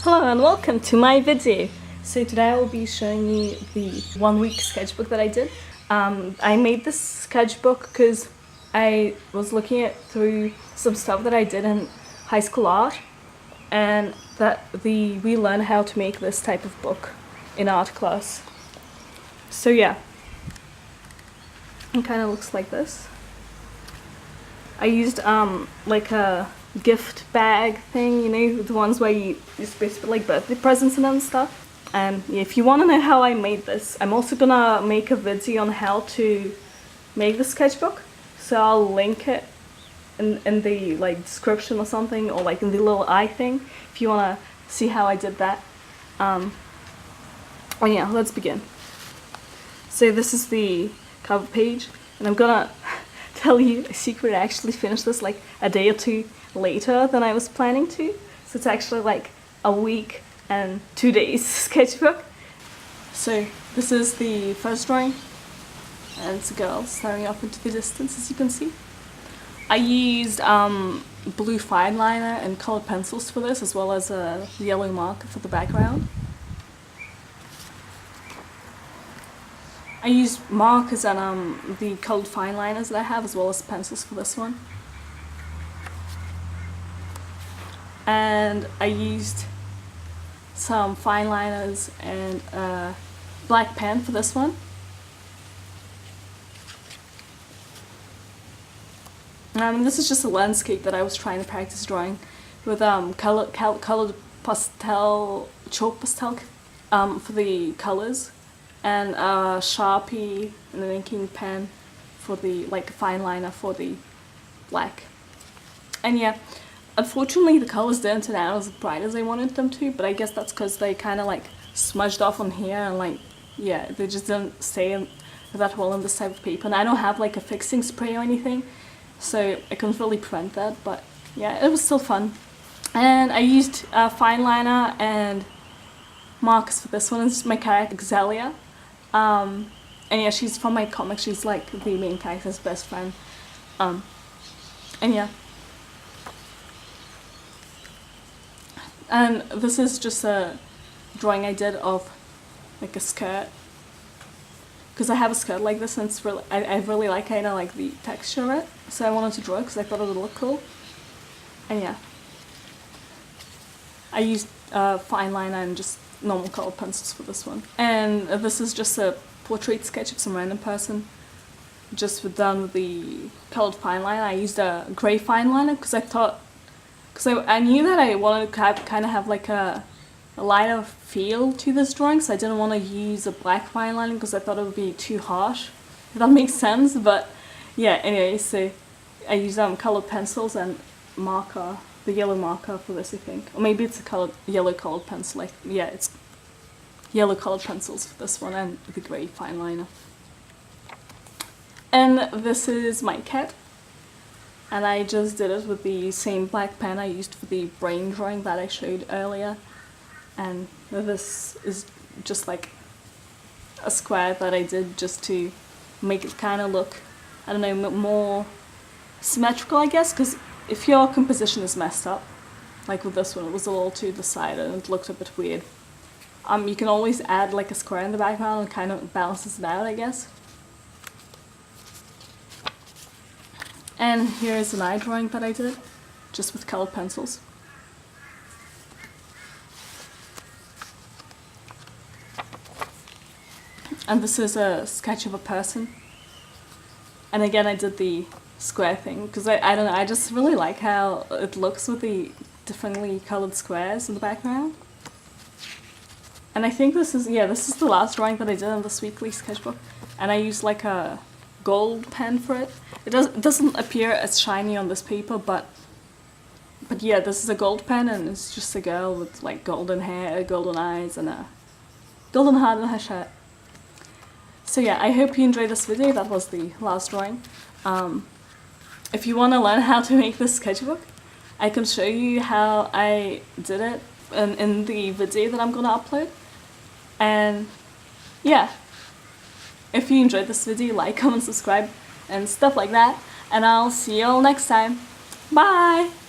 Hello and welcome to my video. So today I will be showing you the 1 week sketchbook that I did. I made this sketchbook because I was looking through some stuff that I did in high school art, and we learned how to make this type of book in art class. So yeah, it kind of looks like this. I used like a gift bag thing, you know, the ones where you supposed to put like birthday presents in and stuff. And if you want to know how I made this, I'm also gonna make a video on how to make the sketchbook, so I'll link it in the like description or something, or like in the little eye thing if you want to see how I did that. And yeah, let's begin. So this is the cover page, and I'm gonna tell you a secret. I actually finished this like a day or two later than I was planning to, so it's actually like a week and 2 days sketchbook. So this is the first drawing, and it's a girl staring up into the distance, as you can see. I used blue fine liner and colored pencils for this, as well as a yellow marker for the background. I used markers and the colored fine liners that I have, as well as pencils for this one. And I used some fine liners and a black pen for this one. This is just a landscape that I was trying to practice drawing with colored pastel, chalk pastel for the colors, and a Sharpie and an inking pen for the like fine liner for the black. And yeah, unfortunately the colors didn't turn out as bright as I wanted them to, but I guess that's because they kind of like smudged off on here, and like, yeah, they just didn't stay that well on this type of paper. And I don't have like a fixing spray or anything, so I couldn't really prevent that, but yeah, it was still fun. And I used fine liner and markers for this one. It's my character JadieAlissia. And yeah, she's from my comic. She's like the main character's best friend. And yeah. And this is just a drawing I did of like a skirt, because I have a skirt like this, and it's really, I really like kind of like the texture of it, so I wanted to draw it because I thought it would look cool. And yeah, I used fine liner and just normal colored pencils for this one. And this is just a portrait sketch of some random person, just done with the colored fine liner. I used a grey fine liner because I knew that I wanted to kind of have like a lighter feel to this drawing, so I didn't want to use a black fine liner because I thought it would be too harsh, if that makes sense. But yeah, anyway, so I used colored pencils and marker, the yellow marker for this, I think, or maybe it's a yellow colored pencil. Like, yeah, it's yellow colored pencils for this one, and the grey fine liner. And this is my cat, and I just did it with the same black pen I used for the brain drawing that I showed earlier. And this is just like a square that I did just to make it kind of look, I don't know, more symmetrical, I guess, because if your composition is messed up, like with this one, it was a little to the side and it looked a bit weird. You can always add like a square in the background and kind of balances it out, I guess. And here is an eye drawing that I did, just with colored pencils. And this is a sketch of a person. And again, I did the square thing because I don't know, I just really like how it looks with the differently colored squares in the background. And I think this is the last drawing that I did in this weekly sketchbook. And I used like a gold pen for it. It doesn't appear as shiny on this paper, but yeah, this is a gold pen, and it's just a girl with like golden hair, golden eyes, and a golden heart in her shirt. So yeah, I hope you enjoyed this video. That was the last drawing. If you want to learn how to make this sketchbook, I can show you how I did it in the video that I'm going to upload. And yeah, if you enjoyed this video, like, comment, subscribe, and stuff like that. And I'll see you all next time. Bye!